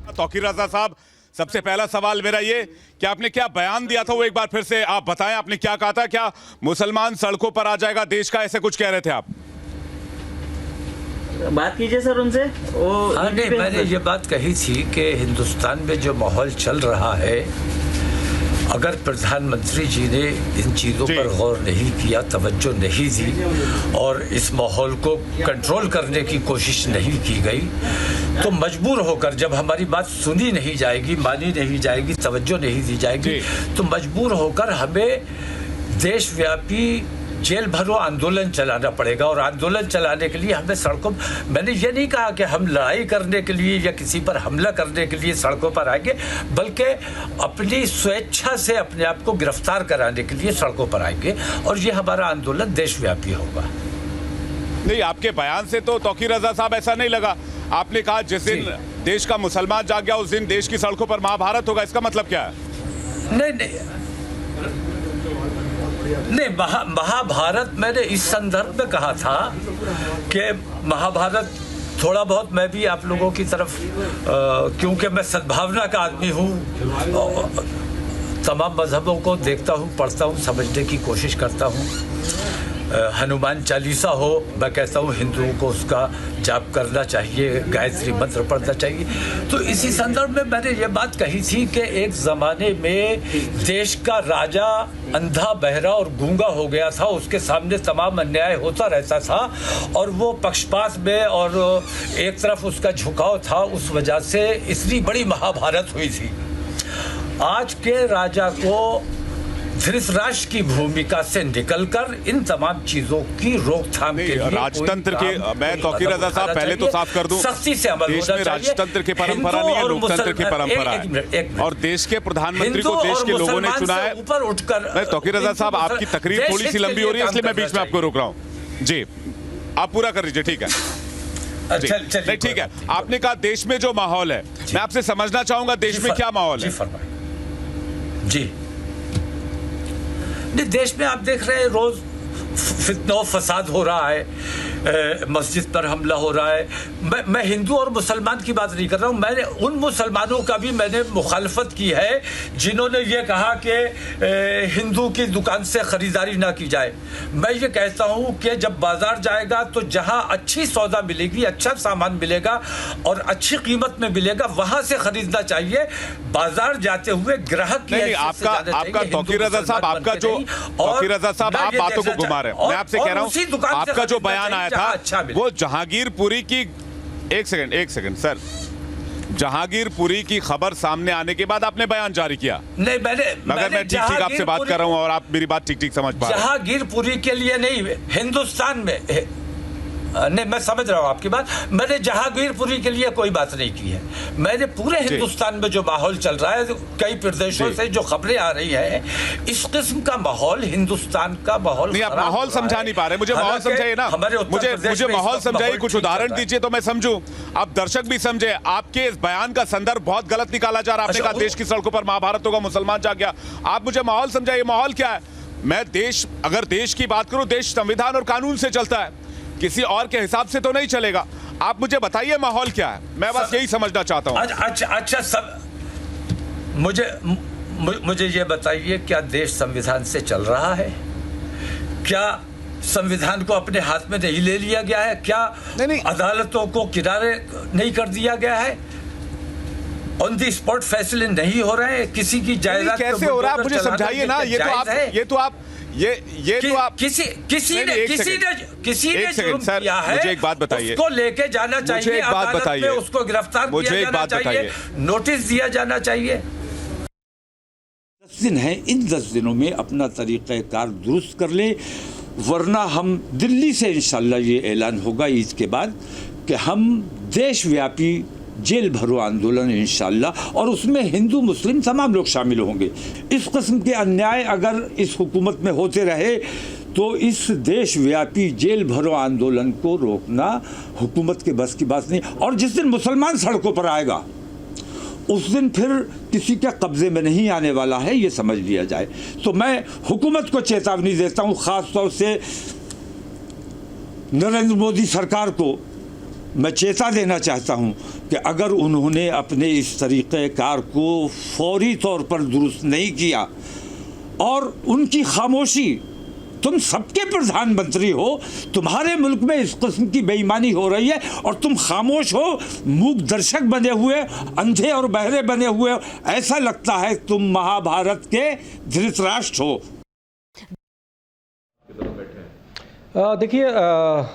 तौकीर रजा साहब, सबसे पहला सवाल मेरा ये कि आपने क्या बयान दिया था वो एक बार फिर से आप बताएं। आपने क्या कहा था? क्या मुसलमान सड़कों पर आ जाएगा देश का, ऐसे कुछ कह रहे थे आप? बात कीजिए सर उनसे। हाँ नहीं, मैंने ये बात कही थी कि हिंदुस्तान में जो माहौल चल रहा है, अगर प्रधानमंत्री जी ने इन चीज़ों पर गौर नहीं किया, तवज्जो नहीं दी और इस माहौल को कंट्रोल करने की कोशिश नहीं की गई, तो मजबूर होकर जब हमारी बात सुनी नहीं जाएगी, मानी नहीं जाएगी, तवज्जो नहीं दी जाएगी, तो मजबूर होकर हमें देशव्यापी जेल भरो आंदोलन चलाना पड़ेगा। और आंदोलन चलाने के लिए हमें सड़कों, मैंने ये नहीं कहा कि हम लड़ाई करने के लिए या किसी पर हमला करने के लिए सड़कों पर आएंगे, बल्कि अपनी स्वेच्छा से अपने आप को गिरफ्तार कराने के लिए सड़कों पर आएंगे और ये हमारा आंदोलन देशव्यापी होगा। नहीं, आपके बयान से तो तौकीर रजा साहब ऐसा नहीं लगा। आपने कहा जिस दिन देश का मुसलमान जाग गया उस दिन देश की सड़कों पर महाभारत होगा, इसका मतलब क्या है? नहीं, महाभारत मैंने इस संदर्भ में कहा था कि महाभारत थोड़ा बहुत मैं भी आप लोगों की तरफ, क्योंकि मैं सद्भावना का आदमी हूँ, तमाम मजहबों को देखता हूँ, पढ़ता हूँ, समझने की कोशिश करता हूँ। हनुमान चालीसा हो, मैं कहता हूँ हिंदुओं को उसका जाप करना चाहिए, गायत्री मंत्र पढ़ना चाहिए। तो इसी संदर्भ में मैंने ये बात कही थी कि एक ज़माने में देश का राजा अंधा, बहरा और गूंगा हो गया था, उसके सामने तमाम अन्याय होता रहता था और वो पक्षपात में और एक तरफ उसका झुकाव था, उस वजह से इतनी बड़ी महाभारत हुई थी। आज के राजा को धृतराष्ट्र की भूमिका से निकलकर इन तमाम चीजों की रोकथाम के लिए राजतंत्र के, मैं तौकीर रजा साहब पहले तो साफ कर दूं, सख्ती से अमल देश में राजतंत्र की परंपरा नहीं है, लोकतंत्र की परंपरा है और देश के प्रधानमंत्री को देश के लोगों ने चुना है। ऊपर उठकर मैं तौकीर रजा साहब, आपकी तकरीर थोड़ी सी लंबी हो रही है इसलिए मैं बीच में आपको रोक रहा हूँ। जी, आप पूरा कर लीजिए। ठीक है, नहीं ठीक है। आपने कहा देश में जो माहौल है, मैं आपसे समझना चाहूंगा देश में क्या माहौल है? जी, देश में आप देख रहे हैं रोज फितना फसाद हो रहा है, मस्जिद पर हमला हो रहा है। मैं हिंदू और मुसलमान की बात नहीं कर रहा हूँ, मैंने उन मुसलमानों का भी मैंने मुखालफत की है जिन्होंने ये कहा कि हिंदू की दुकान से ख़रीदारी ना की जाए। मैं ये कहता हूँ कि जब बाज़ार जाएगा तो जहाँ अच्छी सौदा मिलेगी, अच्छा सामान मिलेगा और अच्छी कीमत में मिलेगा, वहाँ से ख़रीदना चाहिए। बाज़ार जाते हुए ग्राहक की आपका तौकीर रजा साहब, आपका जो तौकीर रजा साहब, आप बातों को घुमा रहे हैं। मैं आपसे कह रहा हूँ, आपका जो बयान आया था वो जहांगीरपुरी की, एक सेकंड सर, जहांगीरपुरी की खबर सामने आने के बाद आपने बयान जारी किया। नहीं, मगर मैं ठीक आपसे बात कर रहा हूं और आप मेरी बात ठीक समझ पा रहे हैं। जहांगीरपुरी के लिए नहीं, हिंदुस्तान में नहीं, मैं समझ रहा हूँ आपकी बात। मैंने जहांगीरपुरी के लिए कोई बात नहीं की है। मैंने पूरे हिंदुस्तान में जो माहौल चल रहा है, कई प्रदेशों से जो खबरें आ रही हैं, इस किस्म का माहौल, हिंदुस्तान का माहौल नहीं, आप माहौल समझा नहीं पा रहे। मुझे माहौल समझाइए ना, मुझे माहौल समझाइए, कुछ उदाहरण दीजिए तो मैं समझूं, आप दर्शक भी समझे। आपके इस बयान का संदर्भ बहुत गलत निकाला जा रहा है। आपने कहा देश की सड़कों पर महाभारत होगा, मुसलमान जाग गया। आप मुझे माहौल समझाइए, माहौल क्या है? मैं देश, अगर देश की बात करूं, देश संविधान और कानून से चलता है, किसी और के हिसाब से तो नहीं चलेगा। आप मुझे बताइए माहौल क्या है, मैं बस यही समझना चाहता हूं। अच्छा सब मुझे ये बताइए, क्या देश संविधान से चल रहा है? क्या संविधान को अपने हाथ में नहीं ले लिया गया है? क्या नहीं। अदालतों को किनारे नहीं कर दिया गया है? ऑन दी स्पॉट फैसले नहीं हो रहे हैं? किसी की जायदाद कैसे हो रहा है मुझे समझाइए ना। ये तो आप किसी ने जुर्म किया है, मुझे एक बात बताइए, उसको लेके जाना चाहिए, अदालत में उसको गिरफ्तार किया जाना चाहिए, नोटिस दिया जाना चाहिए। 10 दिन है, इन 10 दिनों में अपना तरीक़ाकार दुरुस्त कर ले, वरना हम दिल्ली से इंशाल्लाह ये ऐलान होगा ईद के बाद कि हम देशव्यापी जेल भरो आंदोलन इंशाल्लाह, और उसमें हिंदू मुस्लिम तमाम लोग शामिल होंगे। इस किस्म के अन्याय अगर इस हुकूमत में होते रहे तो इस देशव्यापी जेल भरो आंदोलन को रोकना हुकूमत के बस की बात नहीं। और जिस दिन मुसलमान सड़कों पर आएगा उस दिन फिर किसी के कब्जे में नहीं आने वाला है, ये समझ लिया जाए। तो मैं हुकूमत को चेतावनी देता हूँ, ख़ास तौर से नरेंद्र मोदी सरकार को, मैं चेता देना चाहता हूं कि अगर उन्होंने अपने इस तरीक़ेकार को फौरी तौर पर दुरुस्त नहीं किया और उनकी खामोशी, तुम सबके प्रधानमंत्री हो, तुम्हारे मुल्क में इस किस्म की बेईमानी हो रही है और तुम खामोश हो, मूक दर्शक बने हुए, अंधे और बहरे बने हुए, ऐसा लगता है तुम महाभारत के धृतराष्ट्र हो। देखिए